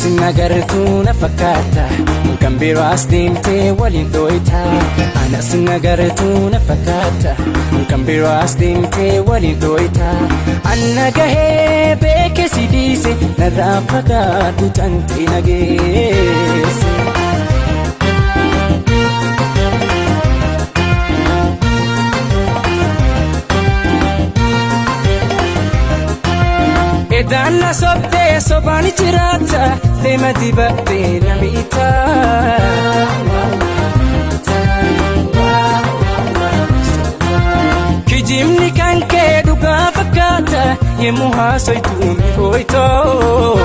sinagartuu na fakkaata kan biroo as deemtee waliin dho'ita. Ana sinagartuu na fakkaata kan biroo as deemtee waliin dho'ita. Anna gahee beeke si dhiise narraa fagaadhu tantee nageesse. Edanna sobdee sobaan jiraata deema dibattee namiita. Kijimni kan kee dhugaa fakkaata yemmuu haasoytu mi'ooytoo.